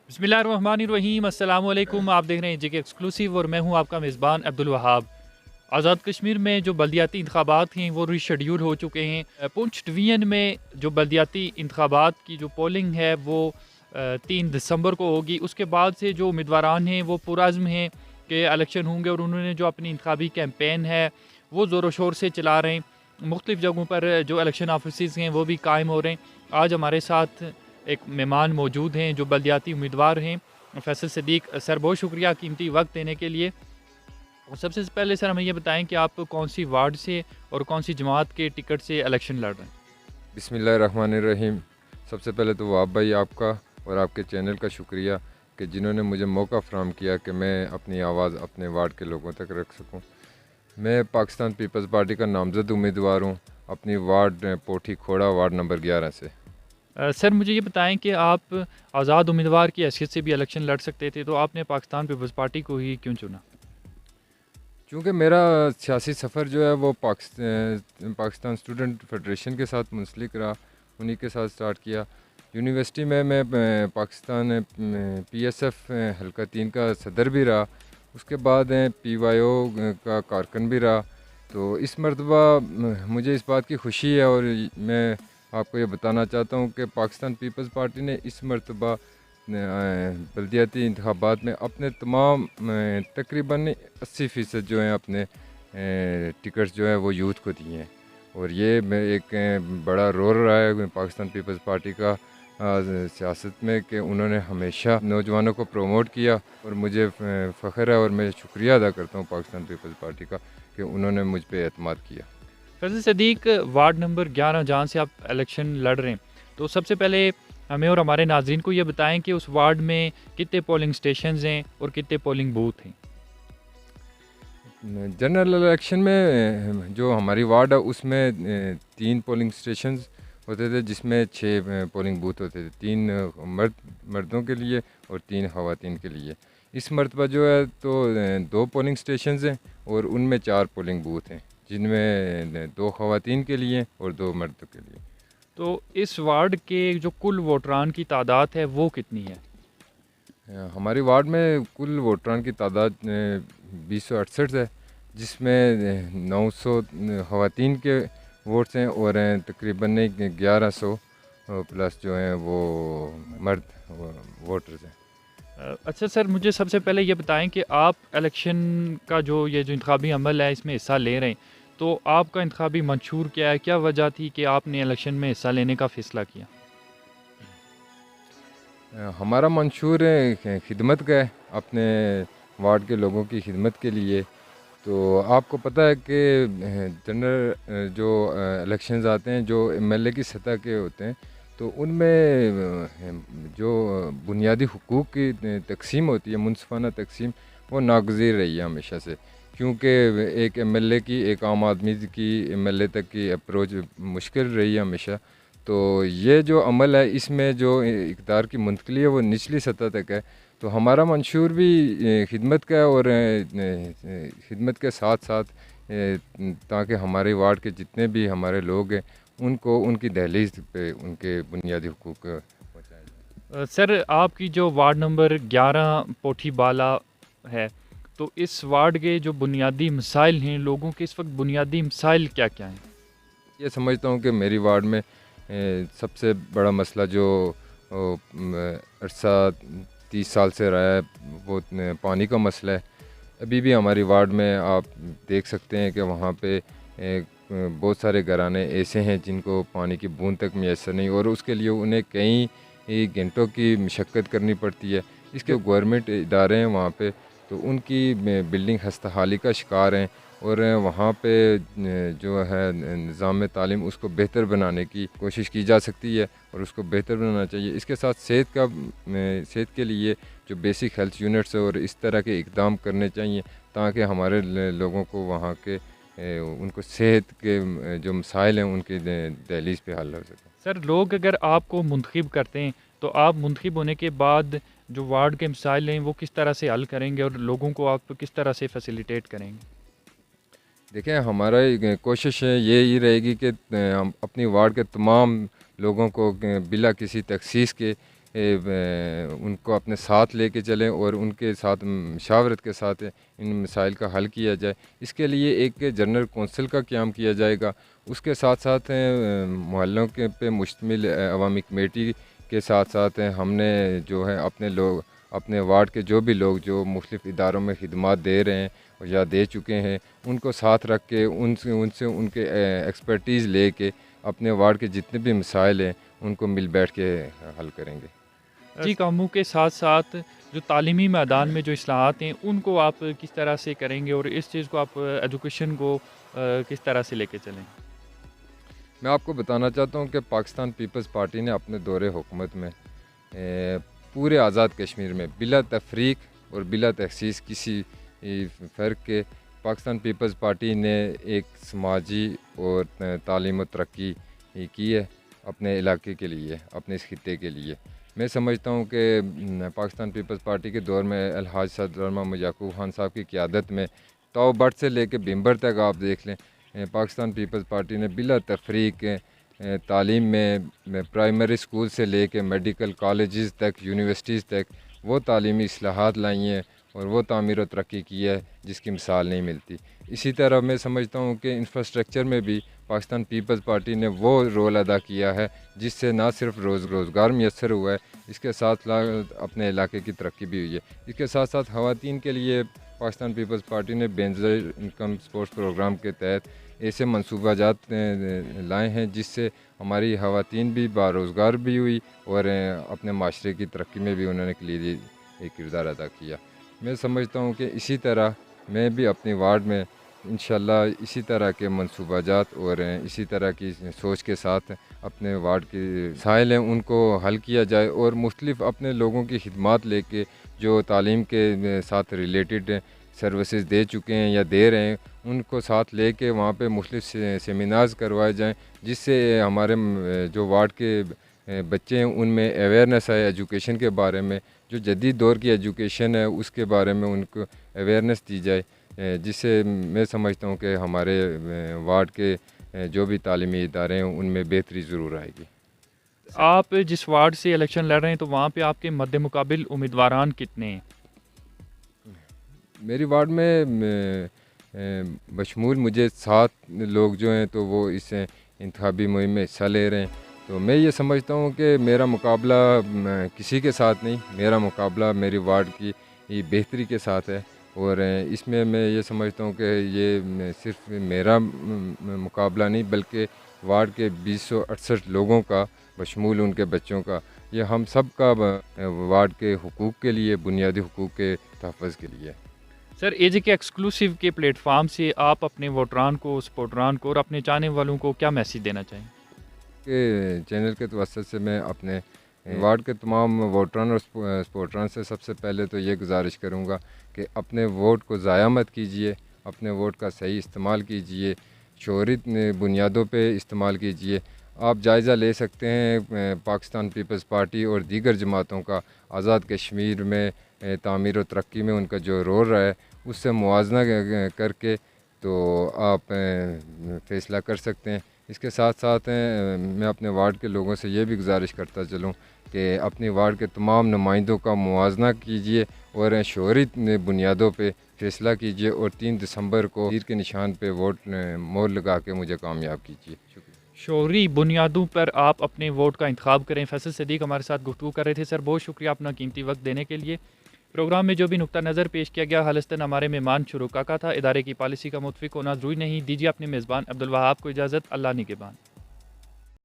बिस्मिल्लाहिर्रहमानिर्रहीम। अस्सलाम वालेकुम। आप देख रहे हैं जेके एक्सक्लूसिव और मैं हूं आपका मेज़बान अब्दुल वहाब। आज़ाद कश्मीर में जो बल्दियाती इंतखाबात हैं वो रीशेड्यूल हो चुके हैं। पुंछ डिवीज़न में जो बल्दियाती इंतखाबात की जो पोलिंग है वो 3 दिसंबर को होगी। उसके बाद से जो उम्मीदवारान हैं वो पुरज़्म हैं कि इलेक्शन होंगे और उन्होंने जो अपनी इंतखाबी कैंपेन है वो ज़ोर शोर से चला रहे हैं। मुख्तलिफ़ जगहों पर जो इलेक्शन ऑफिस हैं वो भी कायम हो रहे हैं। आज हमारे साथ एक मेहमान मौजूद हैं जो बल्दियाती उम्मीदवार हैं, फैसल सदीक सर। बहुत शुक्रिया कीमती वक्त देने के लिए। और सबसे पहले सर हमें ये बताएं कि आप कौन सी वार्ड से और कौन सी जमात के टिकट से इलेक्शन लड़ रहे हैं। बिस्मिल्लाहिर्रहमानिर्रहीम। सबसे पहले तो वाब भाई आपका और आपके चैनल का शुक्रिया कि जिन्होंने मुझे मौका फ़राहम किया कि मैं अपनी आवाज़ अपने वार्ड के लोगों तक रख सकूं। मैं पाकिस्तान पीपल्स पार्टी का नामज़द उम्मीदवार हूं अपनी वार्ड पोठी खोड़ा वार्ड नंबर 11 से। सर मुझे ये बताएं कि आप आज़ाद उम्मीदवार की हैसियत से भी इलेक्शन लड़ सकते थे, तो आपने पाकिस्तान पीपल्स पार्टी को ही क्यों चुना? चूँकि मेरा सियासी सफ़र जो है वो पाकिस्तान स्टूडेंट फेडरेशन के साथ मुंसलिक रहा, उन्हीं के साथ स्टार्ट किया। यूनिवर्सिटी में मैं पाकिस्तान PSF हल्का 3 का सदर भी रहा, उसके बाद PYO का कारकुन भी रहा। तो इस मरतबा मुझे इस बात की खुशी है और मैं आपको ये बताना चाहता हूँ कि पाकिस्तान पीपल्स पार्टी ने इस मरतबा बल्दियाती इंतखाबात में अपने तमाम तकरीबन 80% जो हैं अपने टिकट्स जो है वो यूथ को दिए हैं। और ये एक बड़ा रोल रहा है पाकिस्तान पीपल्स पार्टी का सियासत में कि उन्होंने हमेशा नौजवानों को प्रमोट किया और मुझे फ़ख्र है और मैं शुक्रिया अदा करता हूँ पाकिस्तान पीपल्स पार्टी का कि उन्होंने मुझ पर एतमाद किया। फैसल सदीक, वार्ड नंबर 11 जहाँ से आप इलेक्शन लड़ रहे हैं, तो सबसे पहले हमें और हमारे नाजरीन को ये बताएं कि उस वार्ड में कितने पोलिंग स्टेशंस हैं और कितने पोलिंग बूथ हैं। जनरल इलेक्शन में जो हमारी वार्ड है उसमें 3 पोलिंग स्टेशंस होते थे, जिसमें 6 पोलिंग बूथ होते थे, 3 मर्दों के लिए और 3 ख़वातीन के लिए। इस मरतबा जो है तो 2 पोलिंग स्टेशंस हैं और उनमें 4 पोलिंग बूथ हैं, जिनमें 2 ख़वातीन के लिए और 2 मर्दों के लिए। तो इस वार्ड के जो कुल वोटरान की तादाद है वो कितनी है? हमारी वार्ड में कुल वोटरान की तादाद 2068 है, जिसमें 900 ख़वातीन के वोट्स हैं और तकरीबन 1100 प्लस जो हैं वो मर्द वोटर्स हैं। अच्छा सर, मुझे सबसे पहले ये बताएं कि आप इलेक्शन का जो ये जो इंतखाबी अमल है इसमें हिस्सा ले रहे हैं, तो आपका इंतखाबी मंशूर क्या है? क्या वजह थी कि आपने इलेक्शन में हिस्सा लेने का फ़ैसला किया? हमारा मंशूर खिदमत का है, अपने वार्ड के लोगों की खिदमत के लिए। तो आपको पता है कि जनरल जो इलेक्शंस आते हैं जो MLA की सतह के होते हैं, तो उनमें जो बुनियादी हुकूक की तकसीम होती है, मुनसिफाना तकसीम, वो नागज़ीर रही है हमेशा से। क्योंकि एक MLA की, एक आम आदमी की MLA तक की अप्रोच मुश्किल रही है हमेशा। तो ये जो अमल है इसमें जो इक़्तिदार की मुंतकली है वो निचली सतह तक है। तो हमारा मंशूर भी खिदमत का है और खिदमत के साथ साथ ताकि हमारे वार्ड के जितने भी हमारे लोग हैं उनको उनकी दहलीज पे उनके बुनियादी हुकूक पहुँचाए जाए। सर आपकी जो वार्ड नंबर 11 पोठी बाला है, तो इस वार्ड के जो बुनियादी मसाइल हैं, लोगों के इस वक्त बुनियादी मसाइल क्या क्या हैं? ये समझता हूँ कि मेरी वार्ड में सबसे बड़ा मसला जो अरसा 30 साल से रहा है वो पानी का मसला है। अभी भी हमारी वार्ड में आप देख सकते हैं कि वहाँ पे बहुत सारे घराने ऐसे हैं जिनको पानी की बूंद तक मैसर नहीं, और उसके लिए उन्हें कई घंटों की मशक्क़त करनी पड़ती है। इसके गवर्नमेंट इदारे हैं वहाँ पे, तो उनकी बिल्डिंग खस्ताहाली का शिकार हैं और वहाँ पे जो है निज़ाम तालीम उसको बेहतर बनाने की कोशिश की जा सकती है और उसको बेहतर बनाना चाहिए। इसके साथ सेहत के लिए जो बेसिक हेल्थ यूनिट्स है और इस तरह के इक़दाम करने चाहिए ताकि हमारे लोगों को वहाँ के उनको सेहत के जो मसाइल हैं उनकी दहलीज पे हल हो सके। सर लोग अगर आपको मुंतखब करते हैं तो आप मुंतखब होने के बाद जो वार्ड के मसाइल हैं वो किस तरह से हल करेंगे और लोगों को आप किस तरह से फैसिलिटेट करेंगे? देखिए हमारा कोशिश यही रहेगी कि हम अपनी वार्ड के तमाम लोगों को बिला किसी तखसीस के ان کو اپنے ساتھ لے کے چلیں اور ان کے ساتھ مشاورت کے ساتھ ان مسائل کا حل کیا جائے. اس کے لیے ایک جنرل کونسل کا قیام کیا جائے گا. اس کے ساتھ ساتھ محلوں کے پہ مشتمل عوامی کمیٹی کے ساتھ ساتھ ہم نے جو ہے اپنے وارڈ کے جو بھی لوگ جو مختلف اداروں میں خدمات دے رہے ہیں یا دے چکے ہیں ان کو ساتھ رکھ کے ان سے ان کے ایکسپرٹیز لے کے اپنے وارڈ کے جتنے بھی مسائل ہیں ان کو مل بیٹھ کے حل کریں گے. جی, کاموں کے ساتھ ساتھ جو تعلیمی میدان میں جو اصلاحات ہیں ان کو آپ کس طرح سے کریں گے اور اس چیز کو آپ ایجوکیشن کو کس طرح سے لے کے چلیں؟ میں آپ کو بتانا چاہتا ہوں کہ پاکستان پیپلز پارٹی نے اپنے دور حکومت میں پورے آزاد کشمیر میں بلا تفریق اور بلا تخصیص کسی فرق کے پاکستان پیپلز پارٹی نے ایک سماجی اور تعلیم و ترقی کی ہے اپنے علاقے کے لیے, اپنے اس خطے کے لیے. میں سمجھتا ہوں کہ پاکستان پیپلز پارٹی کے دور میں الحاج صدر محمد یعقوب خان صاحب کی قیادت میں تو بٹ سے لے کے بھمبر تک آپ دیکھ لیں, پاکستان پیپلز پارٹی نے بلا تفریق تعلیم میں پرائمری اسکول سے لے کے میڈیکل کالجز تک, یونیورسٹیز تک وہ تعلیمی اصلاحات لائی ہیں اور وہ تعمیر و ترقی کی ہے جس کی مثال نہیں ملتی. اسی طرح میں سمجھتا ہوں کہ انفراسٹرکچر میں بھی پاکستان پیپلز پارٹی نے وہ رول ادا کیا ہے جس سے نہ صرف روزگار میسر ہوا ہے, اس کے ساتھ اپنے علاقے کی ترقی بھی ہوئی ہے. اس کے ساتھ ساتھ خواتین کے لیے پاکستان پیپلز پارٹی نے بینظیر انکم سپورٹس پروگرام کے تحت ایسے منصوبہ جات لائے ہیں جس سے ہماری خواتین بھی باروزگار بھی ہوئی اور اپنے معاشرے کی ترقی میں بھی انہوں نے کلیدی ایک کردار ادا کیا. میں سمجھتا ہوں کہ اسی طرح میں بھی اپنی وارڈ میں انشاءاللہ اسی طرح کے منصوبہ جات اور اسی طرح کی سوچ کے ساتھ اپنے وارڈ کے مسائل ہیں ان کو حل کیا جائے اور مختلف اپنے لوگوں کی خدمات لے کے جو تعلیم کے ساتھ ریلیٹڈ سروسز دے چکے ہیں یا دے رہے ہیں ان کو ساتھ لے کے وہاں پہ مختلف سیمینارز کروائے جائیں جس سے ہمارے جو وارڈ کے بچے ہیں ان میں اویئرنیس ہے ایجوکیشن کے بارے میں, جو جدید دور کی ایجوکیشن ہے اس کے بارے میں ان کو اویئرنیس دی جائے, جس سے میں سمجھتا ہوں کہ ہمارے وارڈ کے جو بھی تعلیمی ادارے ہیں ان میں بہتری ضرور آئے گی. آپ جس وارڈ سے الیکشن لڑ رہے ہیں تو وہاں پہ آپ کے مد مقابل امیدواران کتنے ہیں؟ میری وارڈ میں بشمول مجھے 7 لوگ جو ہیں تو وہ اس انتخابی مہم میں حصہ لے رہے ہیں. تو میں یہ سمجھتا ہوں کہ میرا مقابلہ کسی کے ساتھ نہیں, میرا مقابلہ میری وارڈ کی بہتری کے ساتھ ہے اور اس میں یہ سمجھتا ہوں کہ یہ صرف میرا مقابلہ نہیں بلکہ وارڈ کے 268 لوگوں کا بشمول ان کے بچوں کا, یہ ہم سب کا وارڈ کے حقوق کے لیے, بنیادی حقوق کے تحفظ کے لیے. سر, اے جے کے ایکسکلوسیو کے پلیٹ فارم سے آپ اپنے ووٹران کو, سپورٹران کو اور اپنے چاہنے والوں کو کیا میسیج دینا چاہیں؟ کہ چینل کے توسط سے میں اپنے وارڈ کے تمام ووٹران اور سپورٹران سے سب سے پہلے تو یہ گزارش کروں گا کہ اپنے ووٹ کو ضائع مت کیجیے, اپنے ووٹ کا صحیح استعمال کیجیے, شعوری بنیادوں پہ استعمال کیجیے. آپ جائزہ لے سکتے ہیں پاکستان پیپلز پارٹی اور دیگر جماعتوں کا آزاد کشمیر میں تعمیر و ترقی میں ان کا جو رول رہا ہے اس سے موازنہ کر کے تو آپ فیصلہ کر سکتے ہیں. اس کے ساتھ ساتھ میں اپنے وارڈ کے لوگوں سے یہ بھی گزارش کرتا چلوں کہ اپنی وارڈ کے تمام نمائندوں کا موازنہ کیجیے اور شعوری بنیادوں پہ فیصلہ کیجیے اور 3 دسمبر کو تیر کے نشان پہ ووٹ مور لگا کے مجھے کامیاب کیجیے. شکریہ. شعوری بنیادوں پر آپ اپنے ووٹ کا انتخاب کریں. فیصل صدیق ہمارے ساتھ گفتگو کر رہے تھے. سر, بہت شکریہ اپنا قیمتی وقت دینے کے لیے. پروگرام میں جو بھی نقطہ نظر پیش کیا گیا حالستاً ہمارے مہمان شروع کا تھا. ادارے کی پالیسی کا متفق ہونا ضروری نہیں. دیجیے اپنے میزبان عبدالوہاب کو اجازت. اللہ نگہبان.